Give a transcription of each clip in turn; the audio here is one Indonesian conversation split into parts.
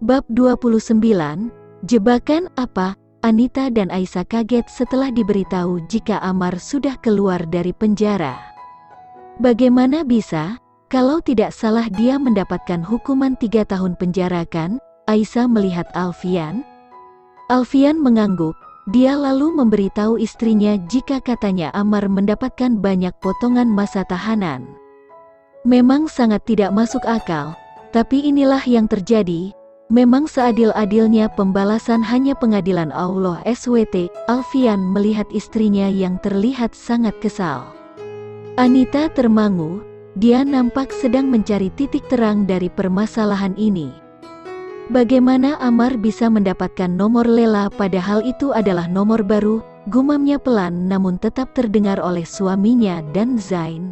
Bab 29, Jebakan apa? Anita dan Aisyah kaget setelah diberitahu jika Amar sudah keluar dari penjara. Bagaimana bisa? Kalau tidak salah dia mendapatkan hukuman 3 tahun penjara kan? Aisyah melihat Alfian. Alfian mengangguk. Dia lalu memberitahu istrinya jika katanya Amar mendapatkan banyak potongan masa tahanan. Memang sangat tidak masuk akal, tapi inilah yang terjadi. Memang seadil-adilnya pembalasan hanya pengadilan Allah SWT. Alfian melihat istrinya yang terlihat sangat kesal. Anita termangu, dia nampak sedang mencari titik terang dari permasalahan ini. Bagaimana Amar bisa mendapatkan nomor Lela padahal itu adalah nomor baru, gumamnya pelan namun tetap terdengar oleh suaminya dan Zain.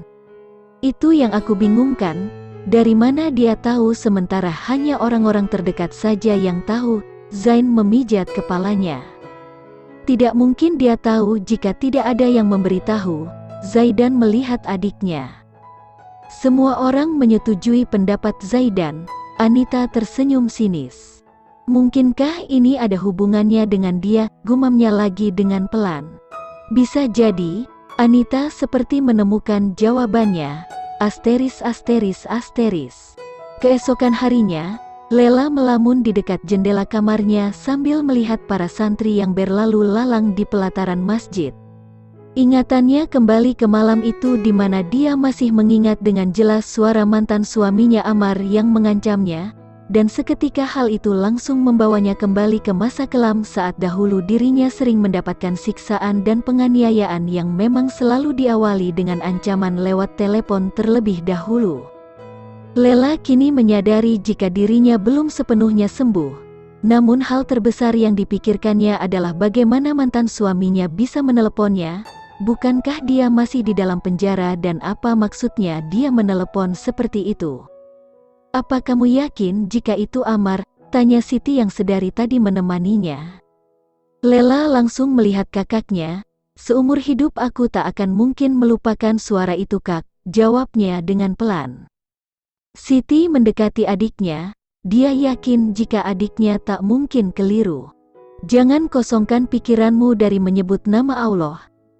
Itu yang aku bingungkan. Dari mana dia tahu sementara hanya orang-orang terdekat saja yang tahu? Zain memijat kepalanya. Tidak mungkin dia tahu jika tidak ada yang memberitahu. Zaidan melihat adiknya. Semua orang menyetujui pendapat Zaidan. Anita tersenyum sinis. Mungkinkah ini ada hubungannya dengan dia? Gumamnya lagi dengan pelan. Bisa jadi. Anita seperti menemukan jawabannya. Asteris. Keesokan harinya, Lela melamun di dekat jendela kamarnya sambil melihat para santri yang berlalu lalang di pelataran masjid. Ingatannya kembali ke malam itu di mana dia masih mengingat dengan jelas suara mantan suaminya Amar yang mengancamnya, dan seketika hal itu langsung membawanya kembali ke masa kelam saat dahulu dirinya sering mendapatkan siksaan dan penganiayaan yang memang selalu diawali dengan ancaman lewat telepon terlebih dahulu. Lela kini menyadari jika dirinya belum sepenuhnya sembuh, namun hal terbesar yang dipikirkannya adalah bagaimana mantan suaminya bisa meneleponnya. Bukankah dia masih di dalam penjara dan apa maksudnya dia menelepon seperti itu? Apa kamu yakin jika itu Amar? Tanya Siti yang sedari tadi menemaninya. Lela langsung melihat kakaknya. Seumur hidup aku tak akan mungkin melupakan suara itu kak, jawabnya dengan pelan. Siti mendekati adiknya. Dia yakin jika adiknya tak mungkin keliru. Jangan kosongkan pikiranmu dari menyebut nama Allah.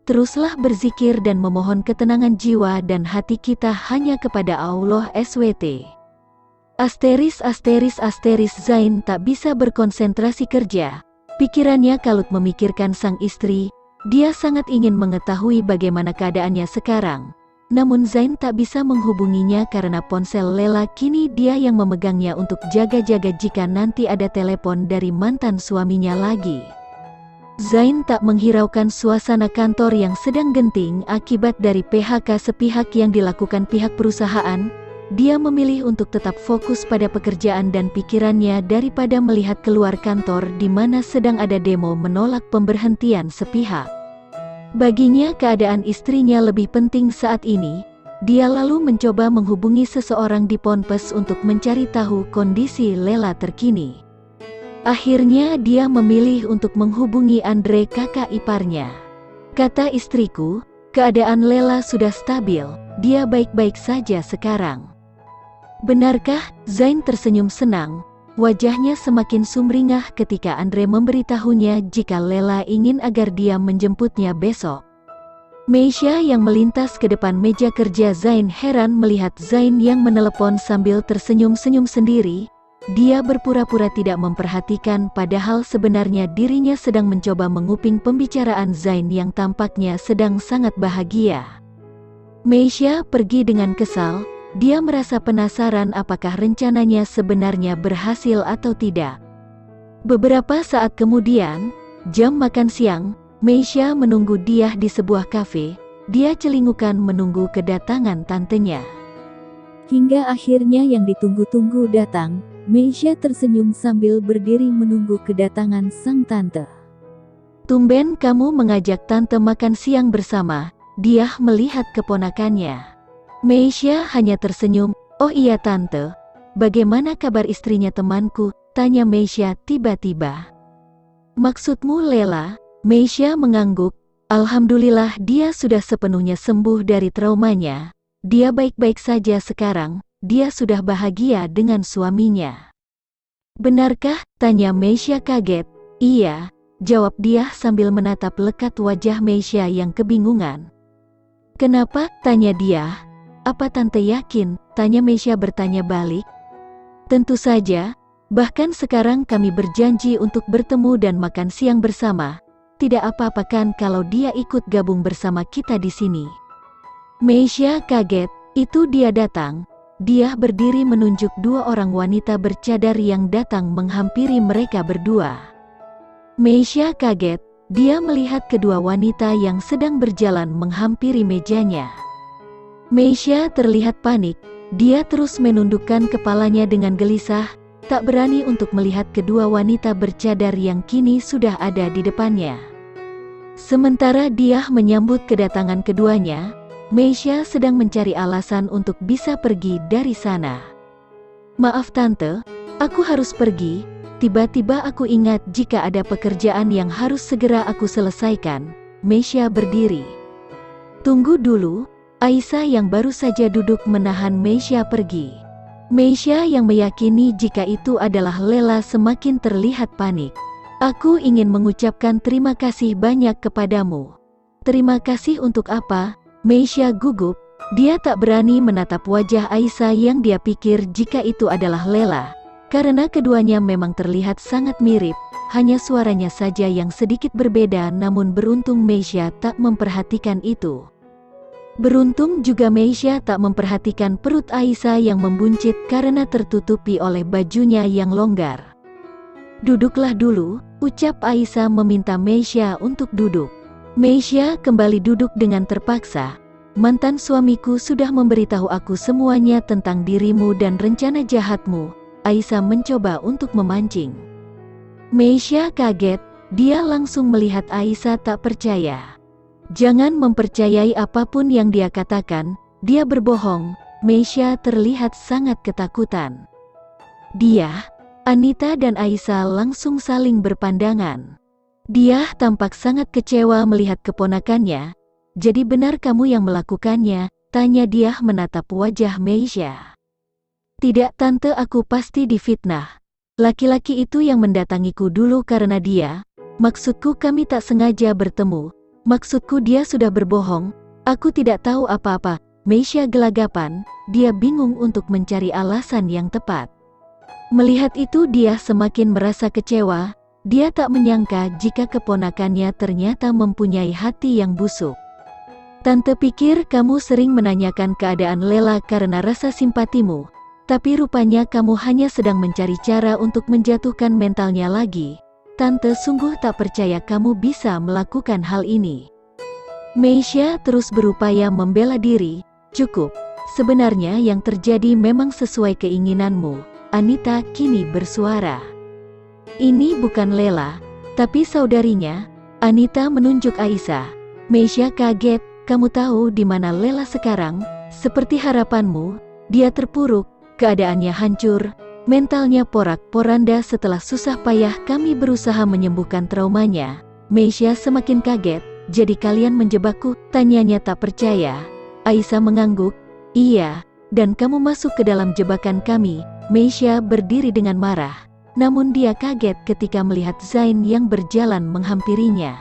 Teruslah berzikir dan memohon ketenangan jiwa dan hati kita hanya kepada Allah SWT. Asteris. Zain tak bisa berkonsentrasi kerja. Pikirannya kalut memikirkan sang istri. Dia sangat ingin mengetahui bagaimana keadaannya sekarang. Namun Zain tak bisa menghubunginya karena ponsel Lela kini dia yang memegangnya untuk jaga-jaga jika nanti ada telepon dari mantan suaminya lagi. Zain tak menghiraukan suasana kantor yang sedang genting akibat dari PHK sepihak yang dilakukan pihak perusahaan. Dia memilih untuk tetap fokus pada pekerjaan dan pikirannya daripada melihat keluar kantor di mana sedang ada demo menolak pemberhentian sepihak. Baginya keadaan istrinya lebih penting saat ini. Dia lalu mencoba menghubungi seseorang di Ponpes untuk mencari tahu kondisi Lela terkini. Akhirnya dia memilih untuk menghubungi Andre, kakak iparnya. Kata istriku, keadaan Lela sudah stabil, dia baik-baik saja sekarang. Benarkah? Zain tersenyum senang, wajahnya semakin sumringah ketika Andre memberitahunya jika Lela ingin agar dia menjemputnya besok. Meisha yang melintas ke depan meja kerja Zain heran melihat Zain yang menelepon sambil tersenyum-senyum sendiri. Dia berpura-pura tidak memperhatikan padahal sebenarnya dirinya sedang mencoba menguping pembicaraan Zain yang tampaknya sedang sangat bahagia. Meisha pergi dengan kesal. Dia merasa penasaran apakah rencananya sebenarnya berhasil atau tidak. Beberapa saat kemudian, jam makan siang, Meisha menunggu dia di sebuah kafe. Dia celingukan menunggu kedatangan tantenya. Hingga akhirnya yang ditunggu-tunggu datang. Meisha tersenyum sambil berdiri menunggu kedatangan sang tante. Tumben kamu mengajak tante makan siang bersama, dia melihat keponakannya. Meisha hanya tersenyum. Oh iya tante, bagaimana kabar istrinya temanku? Tanya Meisha tiba-tiba. Maksudmu Lela? Meisha mengangguk. Alhamdulillah dia sudah sepenuhnya sembuh dari traumanya. Dia baik-baik saja sekarang. Dia sudah bahagia dengan suaminya. Benarkah? Tanya Meisha kaget. Iya, jawab dia sambil menatap lekat wajah Meisha yang kebingungan. Kenapa? Tanya dia. Apa tante yakin? Tanya Meisha bertanya balik. Tentu saja, bahkan sekarang kami berjanji untuk bertemu dan makan siang bersama. Tidak apa-apa kan kalau dia ikut gabung bersama kita di sini. Meisha kaget, itu dia datang. Dia berdiri menunjuk dua orang wanita bercadar yang datang menghampiri mereka berdua. Meisha kaget, dia melihat kedua wanita yang sedang berjalan menghampiri mejanya. Meisha terlihat panik, dia terus menundukkan kepalanya dengan gelisah, tak berani untuk melihat kedua wanita bercadar yang kini sudah ada di depannya. Sementara dia menyambut kedatangan keduanya, Meisha sedang mencari alasan untuk bisa pergi dari sana. Maaf tante, aku harus pergi. Tiba-tiba aku ingat jika ada pekerjaan yang harus segera aku selesaikan. Meisha berdiri. Tunggu dulu, Aisyah yang baru saja duduk menahan Meisha pergi. Meisha yang meyakini jika itu adalah Lela semakin terlihat panik. Aku ingin mengucapkan terima kasih banyak kepadamu. Terima kasih untuk apa? Meisha gugup, dia tak berani menatap wajah Aisyah yang dia pikir jika itu adalah Lela. Karena keduanya memang terlihat sangat mirip, hanya suaranya saja yang sedikit berbeda namun beruntung Meisha tak memperhatikan itu. Beruntung juga Meisha tak memperhatikan perut Aisyah yang membuncit karena tertutupi oleh bajunya yang longgar. Duduklah dulu, ucap Aisyah meminta Meisha untuk duduk. Meisha kembali duduk dengan terpaksa. Mantan suamiku sudah memberitahu aku semuanya tentang dirimu dan rencana jahatmu. Aisyah mencoba untuk memancing. Meisha kaget, dia langsung melihat Aisyah tak percaya. Jangan mempercayai apapun yang dia katakan, dia berbohong. Meisha terlihat sangat ketakutan. Dia, Anita dan Aisyah langsung saling berpandangan. Dia tampak sangat kecewa melihat keponakannya. Jadi benar kamu yang melakukannya? Tanya dia menatap wajah Meisha. Tidak tante, aku pasti difitnah. Laki-laki itu yang mendatangiku dulu karena dia. Maksudku kami tak sengaja bertemu. Maksudku dia sudah berbohong. Aku tidak tahu apa-apa. Meisha gelagapan, dia bingung untuk mencari alasan yang tepat. Melihat itu dia semakin merasa kecewa. Dia tak menyangka jika keponakannya ternyata mempunyai hati yang busuk. Tante pikir kamu sering menanyakan keadaan Lela karena rasa simpatimu. Tapi rupanya kamu hanya sedang mencari cara untuk menjatuhkan mentalnya lagi. Tante sungguh tak percaya kamu bisa melakukan hal ini. Meisha terus berupaya membela diri. Cukup, sebenarnya yang terjadi memang sesuai keinginanmu. Anita kini bersuara. Ini bukan Lela, tapi saudarinya. Anita menunjuk Aisyah. Meisha kaget, kamu tahu di mana Lela sekarang? Seperti harapanmu, dia terpuruk, keadaannya hancur, mentalnya porak-poranda setelah susah payah kami berusaha menyembuhkan traumanya. Meisha semakin kaget, jadi kalian menjebakku? Tanyanya tak percaya. Aisyah mengangguk, iya, dan kamu masuk ke dalam jebakan kami. Meisha berdiri dengan marah. Namun dia kaget ketika melihat Zain yang berjalan menghampirinya.